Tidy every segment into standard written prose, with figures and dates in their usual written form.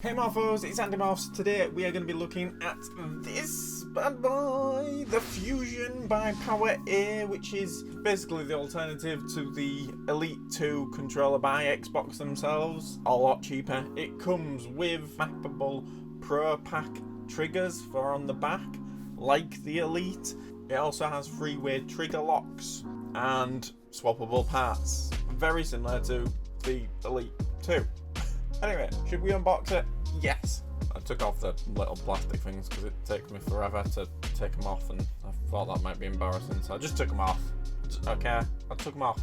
Hey Morphos, it's Andy Morphs. Today we are going to be looking at this bad boy, the Fusion by Power A, which is basically the alternative to the Elite 2 controller by Xbox themselves, a lot cheaper. It comes with Mappable Pro Pack triggers for on the back, like the Elite. It also has three-way trigger locks and swappable parts, very similar to the Elite 2. Anyway, should we unbox it? Yes. I took off the little plastic things because it takes me forever to take them off, and I thought that might be embarrassing, so I just took them off. Okay, I took them off.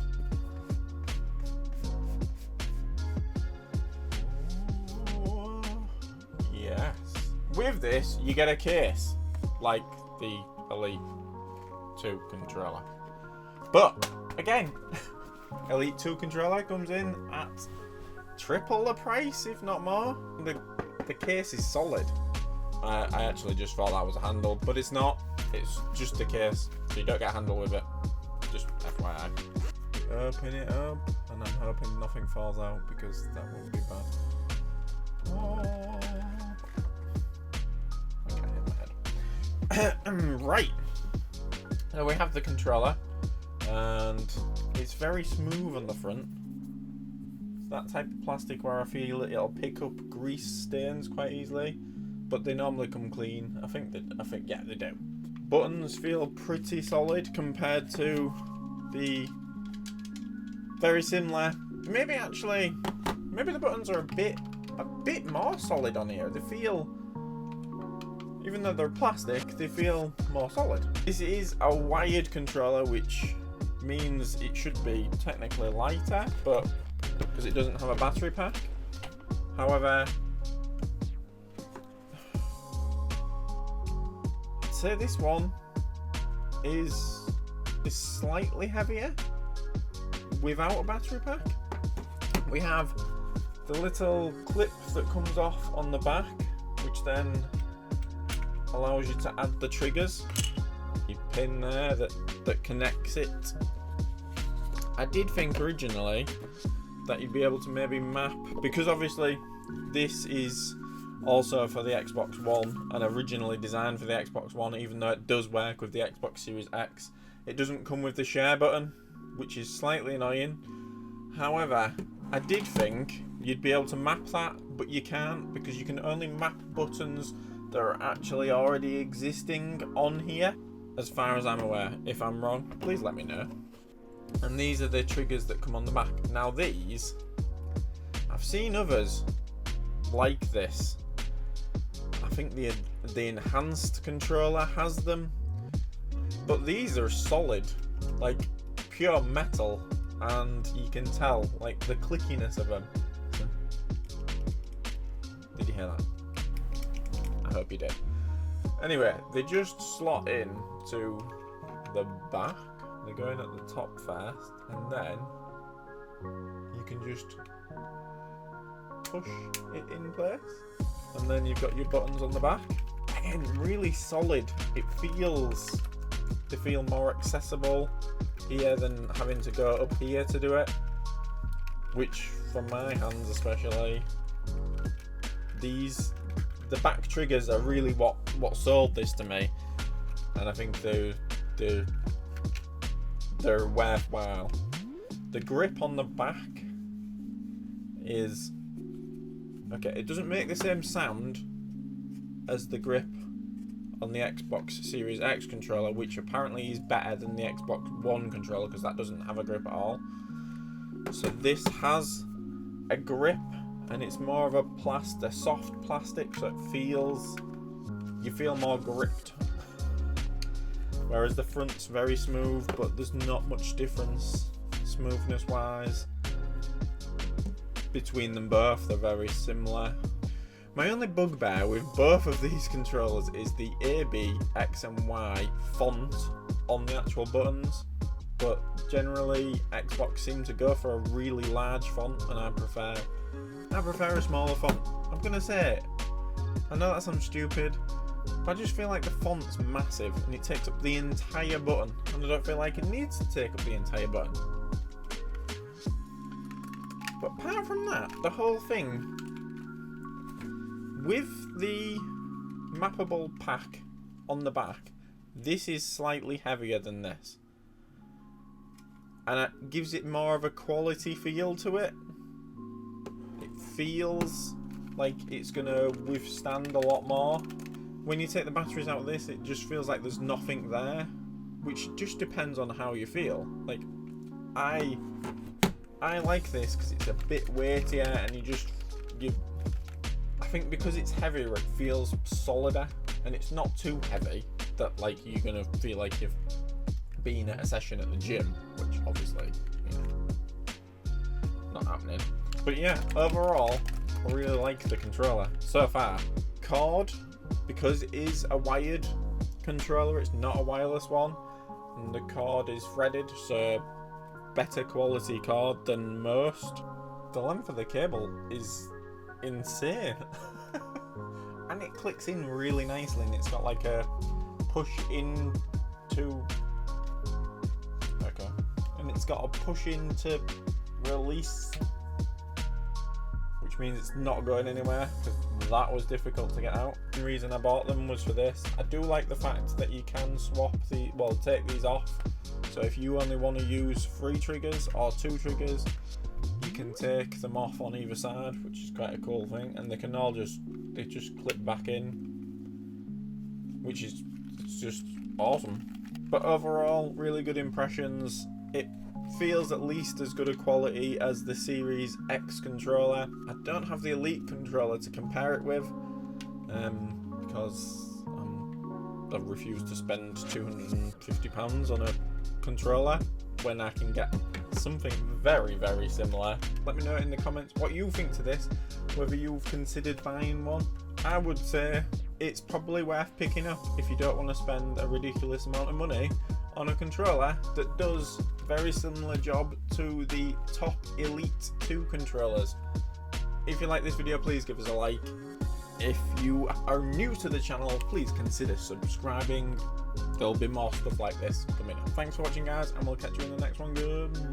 Yes. With this, you get a case, like the Elite 2 controller. But, again, Elite 2 controller comes in at triple the price, if not more. The case is solid. I actually just thought that was a handle, but it's not. It's just a case, so you don't get a handle with it. Just FYI. Open it up, and I'm hoping nothing falls out because that would be bad. Oh. I can't hit my head. Right. So we have the controller, and it's very smooth on the front. That type of plastic where I feel it'll pick up grease stains quite easily, but they normally come clean. I think yeah, they do. Buttons feel pretty solid compared to the very similar. Maybe the buttons are a bit more solid on here. They feel, even though they're plastic, they feel more solid. This is a wired controller, which means it should be technically lighter, but because it doesn't have a battery pack. However, I'd say this one is slightly heavier without a battery pack. We have the little clip that comes off on the back, which then allows you to add the triggers. You pin there that connects it. I did think originally that you'd be able to maybe map, because obviously this is also for the Xbox One and originally designed for the Xbox One, even though it does work with the Xbox Series X. It doesn't come with the share button, which is slightly annoying. However, I did think you'd be able to map that, but you can't, because you can only map buttons that are actually already existing on here, as far as I'm aware. If I'm wrong, please let me know. And these are the triggers that come on the back. Now these, I've seen others like this. I think the enhanced controller has them, but these are solid, like pure metal, and you can tell like the clickiness of them. Did you hear that? I hope you did. Anyway, they just slot in to the back. They're going at the top first, and then you can just push it in place, and then you've got your buttons on the back. Again, really solid. They feel more accessible here than having to go up here to do it, which for my hands especially, the back triggers are really what sold this to me, and I think they're worthwhile. The grip on the back is okay. It doesn't make the same sound as the grip on the Xbox Series X controller, which apparently is better than the Xbox One controller because that doesn't have a grip at all. So this has a grip, and it's more of a soft plastic, so you feel more gripped. Whereas the front's very smooth, but there's not much difference smoothness wise between them both. They're very similar. My only bugbear with both of these controllers is the A, B, X and Y font on the actual buttons, but generally Xbox seem to go for a really large font, and I prefer a smaller font. I'm gonna say it. I know that sounds stupid, but I just feel like the font's massive and it takes up the entire button, and I don't feel like it needs to take up the entire button. But apart from that, the whole thing With the Mappable pack on the back, this is slightly heavier than this. And it gives it more of a quality feel to it. It feels like it's going to withstand a lot more. When you take the batteries out of this, it just feels like there's nothing there. Which just depends on how you feel. Like, I like this because it's a bit weightier and I think because it's heavier it feels solider, and it's not too heavy that like you're gonna feel like you've been at a session at the gym, which obviously, you know, not happening. But yeah, overall I really like the controller so far. Cord, because it is a wired controller, it's not a wireless one, and the cord is threaded, so better quality cord than most. The length of the cable is insane. And it clicks in really nicely, and it's got like a push in to and it's got a push in to release, which means it's not going anywhere, because that was difficult to get out. The reason I bought them was for this. I do like the fact that you can swap take these off. So if you only want to use 3 triggers or 2 triggers, you can take them off on either side, which is quite a cool thing, and they can all just clip back in, which is just awesome. But overall, really good impressions. It feels at least as good a quality as the Series X controller. I don't have the Elite controller to compare it with, because I've refused to spend £250 on a controller when I can get something very, very similar. Let me know in the comments what you think to this, whether you've considered buying one. I would say it's probably worth picking up if you don't want to spend a ridiculous amount of money on a controller that does very similar job to the top Elite 2 controllers. If you like this video, please give us a like. If you are new to the channel, please consider subscribing. There'll be more stuff like this coming up. Thanks for watching, guys, and we'll catch you in the next one. Goodbye.